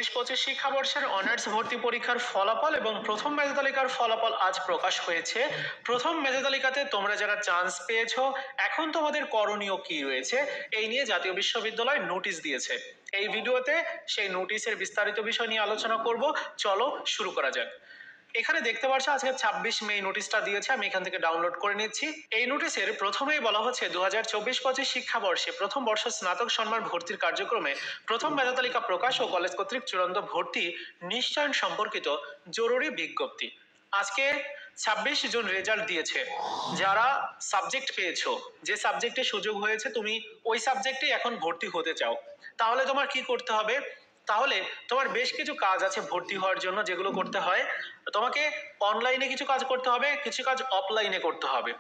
২৪-২৫ শিক্ষাবর্ষের honours ভর্তি পরীক্ষার ফলাফল এবং প্রথম মেধা তালিকার ফলাফল আজ প্রকাশ হয়েছে। প্রথম মেধা তালিকাতে তোমরা যারা চান্স পেয়েছো, এখন তোমাদের করণীয় কি রয়েছে এই নিয়ে জাতীয় বিশ্ববিদ্যালয় নোটিশ দিয়েছে। এই ভিডিওতে সেই নোটিশের বিস্তারিত বিষয় নিয়ে আলোচনা করব। চলো শুরু করা যাক। এখানে দেখতে পাচ্ছ আজকে ২৬ মে নোটিশটা দিয়েছে, আমি এখান থেকে ডাউনলোড করে নিচ্ছি। এই নোটিশের প্রথমেই বলা হচ্ছে ২০২৪-২৫ শিক্ষাবর্ষে প্রথম বর্ষ স্নাতক সম্মান ভর্তির কার্যক্রমে প্রথম মেধা তালিকা প্রকাশ ও কলেজ কর্তৃক চূড়ান্ত ভর্তি নিশ্চয়ন সম্পর্কিত জরুরি বিজ্ঞপ্তি। আজকে ২৬ জুন রেজাল্ট দিয়েছে। যারা সাবজেক্ট পেয়েছো, যে সাবজেক্টে সুযোগ হয়েছে, তুমি ওই সাবজেক্টে এখন ভর্তি হতে চাও, তাহলে তোমার কি করতে হবে? তাহলে তোমার বেশ কিছু কাজ আছে ভর্তি হওয়ার জন্য, যেগুলো করতে হয়। তোমাকে অনলাইনে কিছু কাজ করতে হবে, কিছু কাজ অফলাইনে করতে হবে।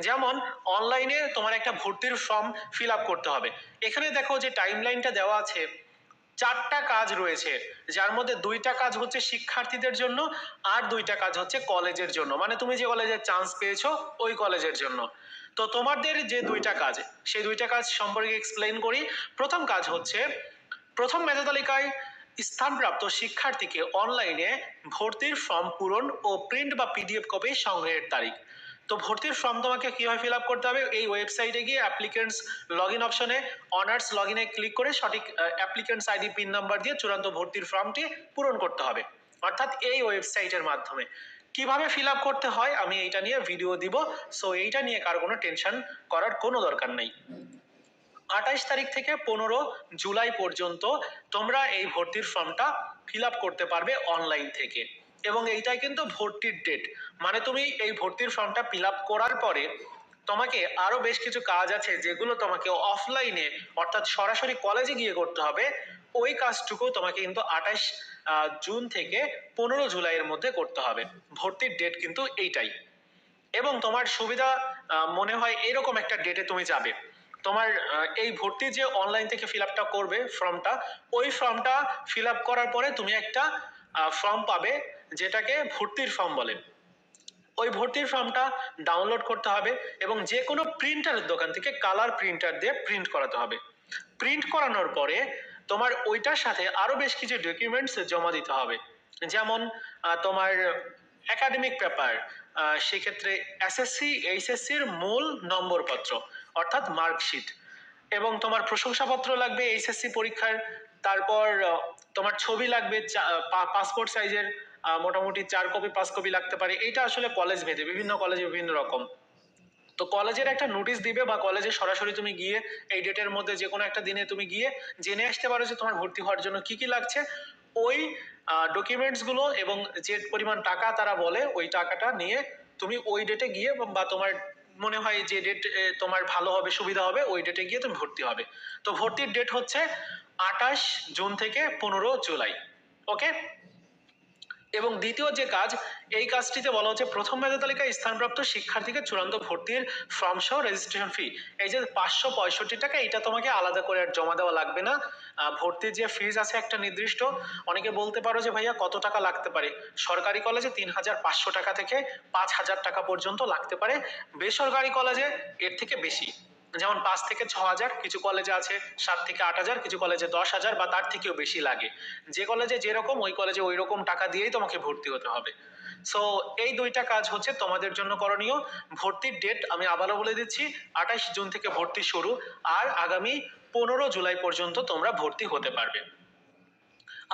যেমন অনলাইনে তোমার একটা ভর্তির ফর্ম ফিল আপ করতে হবে। এখানে দেখো যে টাইমলাইনটা দেওয়া আছে, 4টা কাজ রয়েছে, যার মধ্যে 2টা কাজ হচ্ছে শিক্ষার্থীদের জন্য আর 2টা কাজ হচ্ছে কলেজের জন্য, মানে তুমি যে কলেজে চান্স পেয়েছো ওই কলেজের জন্য। তো তোমাদের যে 2টা কাজ, সেই 2টা কাজ সম্পর্কে এক্সপ্লেইন করি। প্রথম কাজ হচ্ছে প্রথম মেধা তালিকায় স্থানপ্রাপ্ত শিক্ষার্থীকে অনলাইনে ভর্তির ফর্ম পূরণ ও প্রিন্ট বা পিডিএফ কপি সংগ্রহের তারিখ। তো ভর্তির ফর্ম তোমাকে কিভাবে ফিল আপ করতে হবে? এই ওয়েবসাইটে গিয়ে অ্যাপ্লিকেন্টস লগ ইন অপশনে অনার্স লগ ইনে ক্লিক করে সঠিক অ্যাপ্লিকেন্টস আইডি পিন নাম্বার দিয়ে চূড়ান্ত ভর্তির ফর্মটি পূরণ করতে হবে, অর্থাৎ এই ওয়েবসাইটের মাধ্যমে। কিভাবে ফিল আপ করতে হয় আমি এইটা নিয়ে ভিডিও দিব, সো এইটা নিয়ে কারো কোনো টেনশন করার কোনো দরকার নেই। ২৮ তারিখ থেকে ১৫ জুলাই পর্যন্ত তোমরা এই ভর্তির ফর্মটা ফিল আপ করতে পারবে অনলাইন থেকে, এবং এইটাই কিন্তু ভর্তির ডেট। মানে তুমি এই ভর্তির ফর্মটা ফিল আপ করার পরে তোমাকে আরো বেশ কিছু কাজ আছে যেগুলো তোমাকে অফলাইনে অর্থাৎ সরাসরি কলেজে গিয়ে করতে হবে। ওই কাজটুকু তোমাকে কিন্তু ২৮ জুন থেকে ১৫ জুলাইয়ের মধ্যে করতে হবে। ভর্তির ডেট কিন্তু এইটাই। এবং তোমার সুবিধা মনে হয় এরকম একটা ডেটে তুমি যাবে। তোমার এই ভর্তি যে অনলাইন থেকে ফিল আপটা করবে ফর্মটা, ওই ফর্মটা ফিল আপ করার পরে তুমি একটা ফর্ম পাবে, যেটাকে ভর্তির ফর্ম বলে। ওই ভর্তির ফর্মটা ডাউনলোড করতে হবে এবং যে কোনো প্রিন্টারের দোকান থেকে কালার প্রিন্টার দিয়ে প্রিন্ট করাতে হবে। প্রিন্ট করানোর পরে তোমার ওইটার সাথে আরো বেশ কিছু ডকুমেন্টস জমা দিতে হবে। যেমন তোমার একাডেমিক পেপার, সেক্ষেত্রে এসএসসি এইচএসসির মূল নম্বরপত্র অর্থাৎ মার্কশিট, এবং তোমার প্রশংসাপত্র লাগবে এইচএসসি পরীক্ষার। তারপর তোমার ছবি লাগবে, পাসপোর্ট সাইজের মোটামুটি 4 কপি 5 কপি লাগতে পারে। এইটা আসলে কলেজ ভেদে, বিভিন্ন কলেজে বিভিন্ন রকম। তো কলেজের একটা নোটিশ দিবে, বা কলেজে সরাসরি তুমি গিয়ে এই ডেটের মধ্যে যে কোনো একটা দিনে তুমি গিয়ে জেনে আসতে পারো যে তোমার ভর্তি হওয়ার জন্য কি কি লাগছে। ওই ডকুমেন্টস গুলো এবং যে পরিমাণ টাকা তারা বলে, ওই টাকাটা নিয়ে তুমি ওই ডেটে গিয়ে, বা তোমার মনে হয় যে ডেট তোমার ভালো হবে, সুবিধা হবে, ওই ডেটে গিয়ে তুমি ভর্তি হবে। তো ভর্তির ডেট হচ্ছে ২৮ জুন থেকে ১৫ জুলাই। ওকে। এবং দ্বিতীয় যে কাজ, এই কাজটিতে বলা হচ্ছে প্রথম মেধা তালিকায় স্থানপ্রাপ্ত শিক্ষার্থীকে চূড়ান্ত ভর্তির ফর্ম সহ রেজিস্ট্রেশন ফি, এই যে ৫৬৫ টাকা, এটা তোমাকে আলাদা করে আর জমা দেওয়া লাগবে না। ভর্তির যে ফিজ আছে একটা নির্দিষ্ট, অনেকে বলতে পারো যে ভাইয়া কত টাকা লাগতে পারে। সরকারি কলেজে ৩৫০০ টাকা থেকে ৫০০০ টাকা পর্যন্ত লাগতে পারে, বেসরকারি কলেজে এর থেকে বেশি, যেমন ৫ থেকে ৬ হাজার, কিছু কলেজে আছে ৭ থেকে ৮ হাজার, কিছু কলেজে ১০ হাজার বা তার থেকেও বেশি লাগে। যে কলেজে যেরকম, ওই কলেজে ওই রকম টাকা দিয়েই তোমাকে ভর্তি হতে হবে। সো এই 2টা কাজ হচ্ছে তোমাদের জন্য করণীয়। ভর্তির ডেট আমি আবারও বলে দিচ্ছি, ২৮ জুন থেকে ভর্তি শুরু, আর আগামী ১৫ জুলাই পর্যন্ত তোমরা ভর্তি হতে পারবে।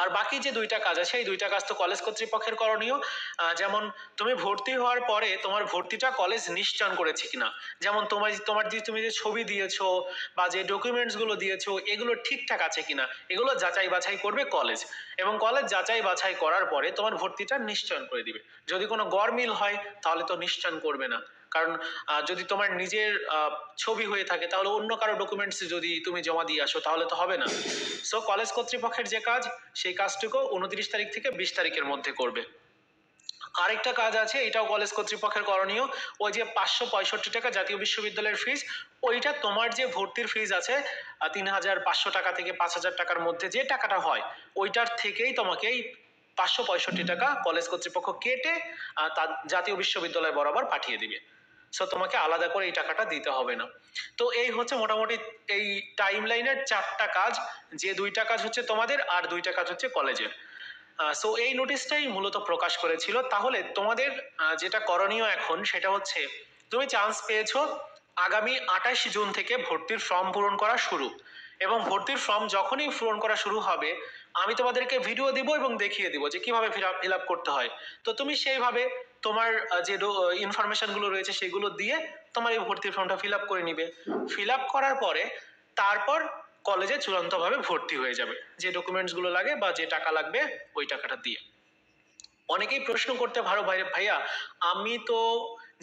আর বাকি যে 2টা কাজ আছে, এই 2টা কাজ তো কলেজ কর্তৃপক্ষের করণীয়। যেমন তুমি ভর্তি হওয়ার পরে তোমার ভর্তিটা কলেজ নিশ্চয়ন করেছে কিনা, যেমন তুমি যে ছবি দিয়েছো বা যে ডকুমেন্টস গুলো দিয়েছো, এগুলো ঠিকঠাক আছে কিনা, এগুলো যাচাই বাছাই করবে কলেজ, এবং কলেজ যাচাই বাছাই করার পরে তোমার ভর্তিটা নিশ্চয়ন করে দিবে। যদি কোনো গড়মিল হয় তাহলে তো নিশ্চয়ন করবে না, কারণ যদি তোমার নিজের ছবি হয়ে থাকে, তাহলে অন্য কারো ডকুমেন্টস যদি তুমি জমা দিয়ে আসো তাহলে তো হবে না। সো কলেজ কর্তৃপক্ষের যে কাজ, সেই কাজটুকু 29 তারিখ থেকে 20 তারিখের মধ্যে করবে। আরেকটা কাজ আছে, এটাও কলেজ কর্তৃপক্ষের করণীয়। ওই যে ৫৬৫ টাকা জাতীয় বিশ্ববিদ্যালয়ের ফিজ, ওইটা তোমার যে ভর্তির ফিজ আছে ৩৫০০ টাকা থেকে ৫০০০ টাকার মধ্যে যে টাকাটা হয়, ওইটার থেকেই তোমাকে এই ৫৬৫ টাকা কলেজ কর্তৃপক্ষ কেটে তার জাতীয় বিশ্ববিদ্যালয় বরাবর পাঠিয়ে দিবে। সো তোমাকে আলাদা করে এই টাকাটা দিতে হবে না। তো এই হচ্ছে মোটামুটি এই টাইম লাইনের 4টা কাজ, যে 2টা কাজ হচ্ছে তোমাদের আর 2টা কাজ হচ্ছে কলেজের। সো এই নোটিশটাই মূলত প্রকাশ করেছিল। তাহলে তোমাদের যেটা করণীয় এখন সেটা হচ্ছে, তুমি চান্স পেয়েছো, আগামী 28 জুন থেকে ভর্তির ফর্ম পূরণ করা শুরু, এবং ভর্তির ফর্ম যখনই পূরণ করা শুরু হবে আমি তোমাদেরকে ভিডিও দিব এবং দেখিয়ে দিব যে কিভাবে ফিল আপ করতে হয়। তো তুমি সেইভাবে তোমার যে ইনফরমেশন গুলো রয়েছে সেগুলো দিয়ে তোমার এই ভর্তির ফর্মটা ফিল আপ করে নিবে। ফিল আপ করার পরে তারপর কলেজে চূড়ান্তভাবে ভর্তি হয়ে যাবে, যে ডকুমেন্টস গুলো লাগে বা যে টাকা লাগবে ওই টাকাটা দিয়ে। অনেকেই প্রশ্ন করতে পারো, ভাইয়া আমি তো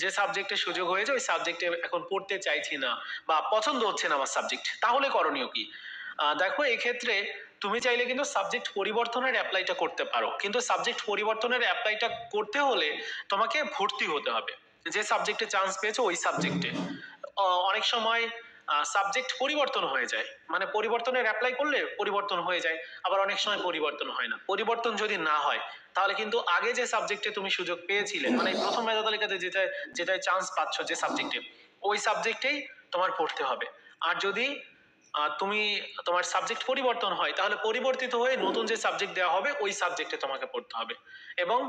যে সাবজেক্টে সুযোগ হয়েছে ওই সাবজেক্টে এখন পড়তে চাইছি না বা পছন্দ হচ্ছে না আমার সাবজেক্ট, তাহলে করণীয় কি? দেখো, এক্ষেত্রে তুমি চাইলে কিন্তু সাবজেক্ট পরিবর্তনের অ্যাপ্লাইটা করতে পারো, কিন্তু সাবজেক্ট পরিবর্তনের অ্যাপ্লাইটা করতে হলে তোমাকে ভর্তি হতে হবে যে সাবজেক্টে চান্স পেয়েছো ওই সাবজেক্টে। অনেক সময় সাবজেক্ট পরিবর্তন হয়ে যায়, মানে পরিবর্তনের অ্যাপ্লাই করলে পরিবর্তন হয়ে যায়, আবার অনেক সময় পরিবর্তন হয় না। পরিবর্তন যদি না হয় তাহলে কিন্তু আগে যে সাবজেক্টে তুমি সুযোগ পেয়েছিলে, মানে প্রথম মেধা তালিকাতে যেটায় চান্স পাচ্ছ যে সাবজেক্টে, ওই সাবজেক্টেই তোমার পড়তে হবে। আর যদি তুমি তোমার সাবজেক্ট পরিবর্তন হয় তাহলে পরিবর্তিত হয়ে নতুন যে সাবজেক্ট দেওয়া হবে ওই সাবজেক্টে তোমাকে পড়তে হবে। এবং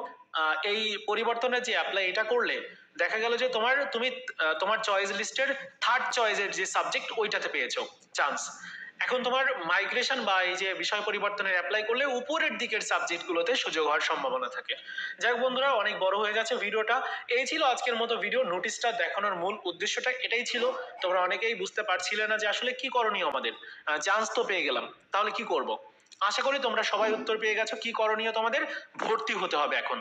এই পরিবর্তনের যে অ্যাপ্লাই এটা করলে দেখা গেল যে তুমি তোমার চয়েস লিস্টের 3rd চয়েসের যে সাবজেক্ট ওইটাতে পেয়েছো চান্স। এখন তোমার মাইগ্রেশন বা এই যে বিষয় পরিবর্তনের অ্যাপ্লাই করলে উপরের দিকের সাবজেক্ট গুলোতে সুযোগ হওয়ার সম্ভাবনা থাকে। যাই হোক বন্ধুরা, অনেক বড় হয়ে যাচ্ছে ভিডিওটা। এই ছিল আজকের মতো ভিডিও। নোটিশটা দেখানোর মূল উদ্দেশ্যটা এটাই ছিল। তোমরা অনেকেই বুঝতে পারছিলে না যে আসলে কি করণীয় আমাদের। চান্স তো পেয়ে গেলাম, তাহলে কি করব? আশা করি তোমরা সবাই উত্তর পেয়ে গেছো। কি করণীয় তোমাদের? ভর্তি হতে হবে এখন।